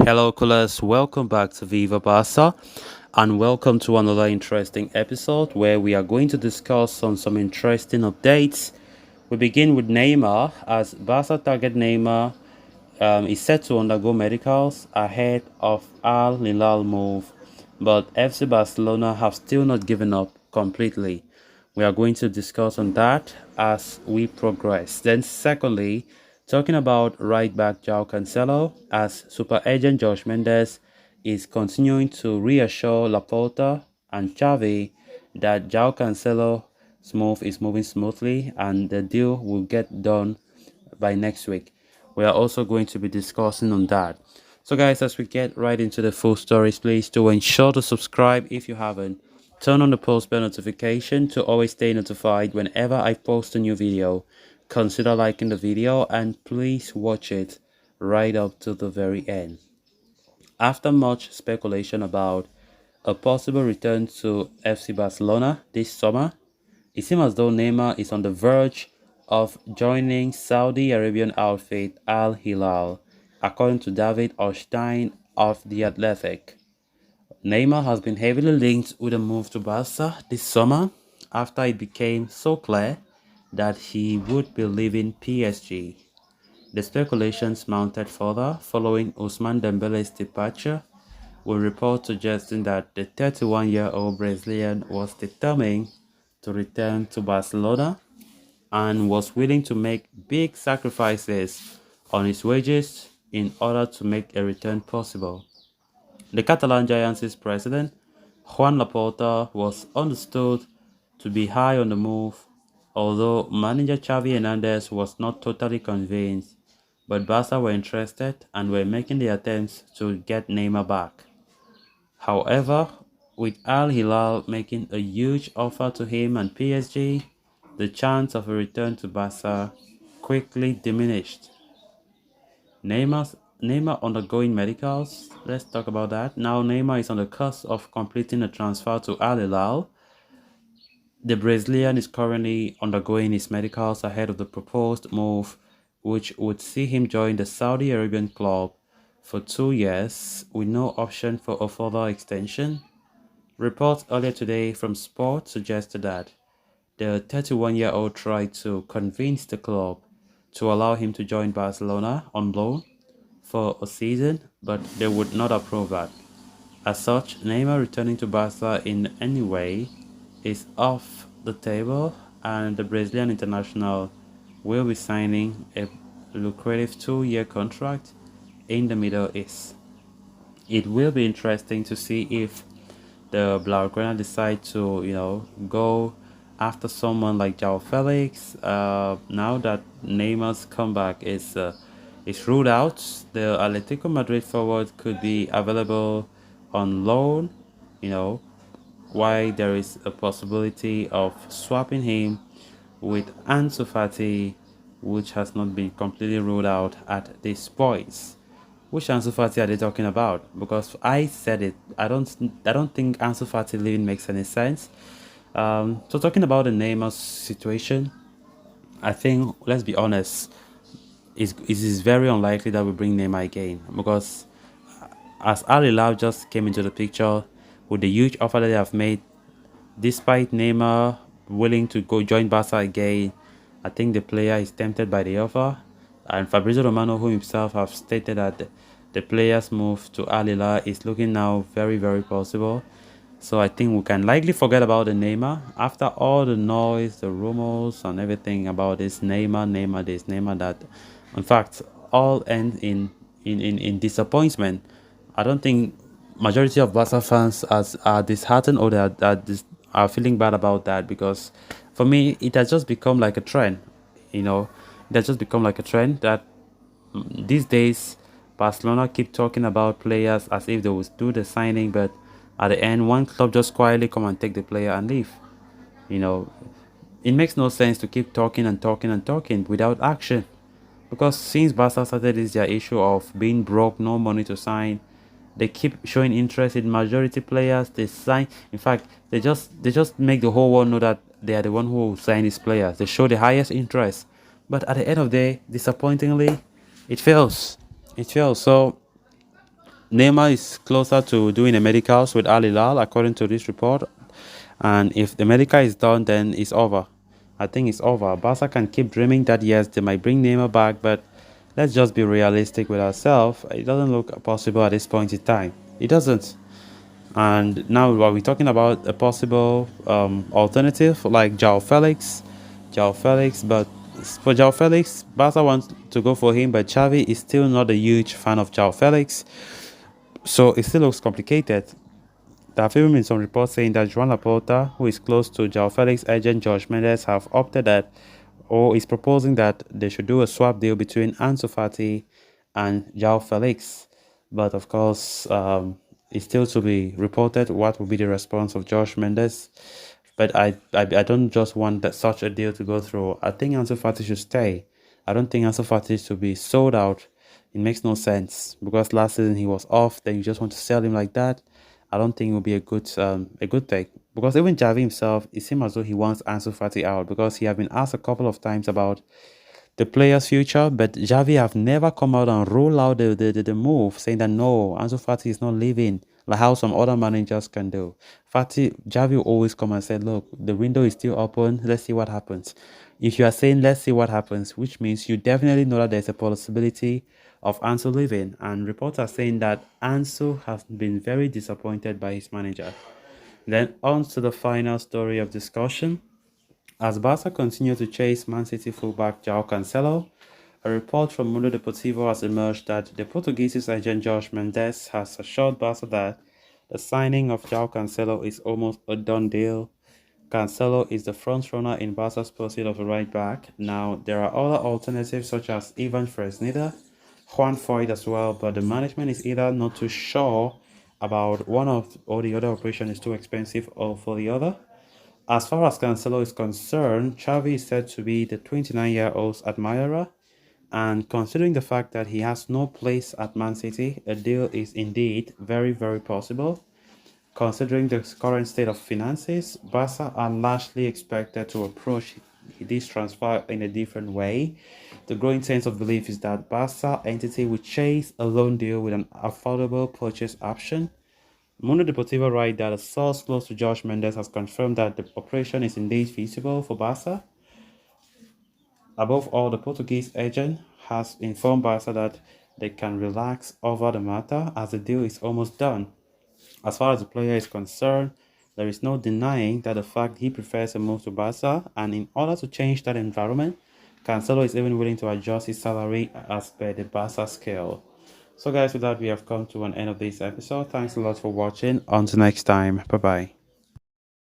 Hello, Coolers. Welcome back to Viva Barca, and welcome to another interesting episode where we are going to discuss on some interesting updates. We begin with Neymar, as Barca target Neymar is set to undergo medicals ahead of Al Hilal move, but FC Barcelona have still not given up completely. We are going to discuss on that as we progress. Then, secondly, talking about right back João Cancelo, as super agent Josh Mendes is continuing to reassure Laporta and Xavi that João Cancelo's move is moving smoothly and the deal will get done by next week. We are also going to be discussing on that. So guys, as we get right into the full stories, please do ensure to subscribe if you haven't. Turn on the post bell notification to always stay notified whenever I post a new video. Consider liking the video and please watch it right up to the very end. After much speculation about a possible return to FC Barcelona this summer, it seems as though Neymar is on the verge of joining Saudi Arabian outfit Al Hilal, according to David Orstein of The Athletic. Neymar has been heavily linked with a move to Barca this summer after it became so clear that he would be leaving PSG. The speculations mounted further following Ousmane Dembele's departure, with reports suggesting that the 31-year-old Brazilian was determined to return to Barcelona and was willing to make big sacrifices on his wages in order to make a return possible. The Catalan Giants' president, Juan Laporta, was understood to be high on the move, although manager Xavi Hernandez was not totally convinced, but Barca were interested and were making the attempts to get Neymar back. However, with Al Hilal making a huge offer to him and PSG, the chance of a return to Barca quickly diminished. Neymar undergoing medicals. Let's talk about that. Now Neymar is on the cusp of completing a transfer to Al Hilal. The Brazilian is currently undergoing his medicals ahead of the proposed move, which would see him join the Saudi Arabian club for 2 years with no option for a further extension. Reports earlier today from Sport suggested that the 31-year-old tried to convince the club to allow him to join Barcelona on loan for a season, but they would not approve that. As such, Neymar returning to Barca in any way is off the table, and the Brazilian international will be signing a lucrative 2-year contract in the Middle East. It will be interesting to see if the Blaugrana decide to, go after someone like João Felix. Now that Neymar's comeback is ruled out, the Atletico Madrid forward could be available on loan. You know, why there is a possibility of swapping him with Ansu Fati, which has not been completely ruled out at this point. Which Ansu Fati are they talking about? Because I said it, I don't think Ansu Fati leaving makes any sense. So talking about the Neymar situation, I think, let's be honest, it is very unlikely that we bring Neymar again, because as Al Hilal just came into the picture with the huge offer that they have made, despite Neymar willing to go join Barca again, I think the player is tempted by the offer. And Fabrizio Romano, who himself have stated that the player's move to Al Hilal is looking now very, very possible. So I think we can likely forget about the Neymar. After all the noise, the rumors and everything about this Neymar this, Neymar that, in fact, all end in disappointment. I don't think majority of Barca fans are disheartened, or are feeling bad about that, because for me it has just become like a trend. It has just become like a trend that these days Barcelona keep talking about players as if they would do the signing, but at the end one club just quietly come and take the player and leave. You know, it makes no sense to keep talking and talking and talking without action. Because since Barca started this their issue of being broke, no money to sign, they keep showing interest in majority players. They sign. In fact, they just make the whole world know that they are the one who will sign these players. They show the highest interest, but at the end of the day, disappointingly, it fails. It fails. So Neymar is closer to doing the medicals with Al Hilal, according to this report. And if the medical is done, then it's over. I think it's over. Barca can keep dreaming that yes, they might bring Neymar back, but let's just be realistic with ourselves. It doesn't look possible at this point in time. It doesn't. And now while we're talking about a possible alternative like João Felix, but for João Felix, Barca wants to go for him, but Xavi is still not a huge fan of João Felix, so it still looks complicated. There have even been some reports saying that Joan Laporta, who is close to João Felix's agent George Mendes, have opted that or is proposing that they should do a swap deal between Ansu Fati and João Felix. But of course, it's still to be reported what will be the response of George Mendes. But I don't just want that such a deal to go through. I think Ansu Fati should stay. I don't think Ansu Fati should be sold out. It makes no sense because last season he was off. Then you just want to sell him like that. I don't think it will be a good take because even Javi himself, it seems as though he wants Ansu Fati out because he have been asked a couple of times about the player's future, but Javi have never come out and rule out the move, saying that no, Ansu Fati is not leaving, like how some other managers can do. Javi will always come and say, look, the window is still open, let's see what happens. If you are saying let's see what happens, which means you definitely know that there's a possibility of Ansu leaving, and reports are saying that Ansu has been very disappointed by his manager. Then on to the final story of discussion. As Barca continue to chase Man City fullback João Cancelo, a report from Mundo Deportivo has emerged that the Portuguese agent Jorge Mendes has assured Barca that the signing of João Cancelo is almost a done deal. Cancelo is the front-runner in Barca's pursuit of a right back. Now, there are other alternatives such as Ivan Fresneda, Juan Foyt as well, but the management is either not too sure about one of or the other operation is too expensive or for the other. As far as Cancelo is concerned, Xavi is said to be the 29-year-old's admirer, and considering the fact that he has no place at Man City, a deal is indeed very, very possible. Considering the current state of finances, Barca are largely expected to approach this transfer in a different way. The growing sense of belief is that Barca entity will chase a loan deal with an affordable purchase option. Mundo Deportivo write that a source close to Jorge Mendes has confirmed that the operation is indeed feasible for Barca. Above all, the Portuguese agent has informed Barca that they can relax over the matter as the deal is almost done. As far as the player is concerned, there is no denying that the fact he prefers a move to Barca, and in order to change that environment, Cancelo is even willing to adjust his salary as per the Barca scale. So guys, with that we have come to an end of this episode. Thanks a lot for watching. Until next time, bye bye.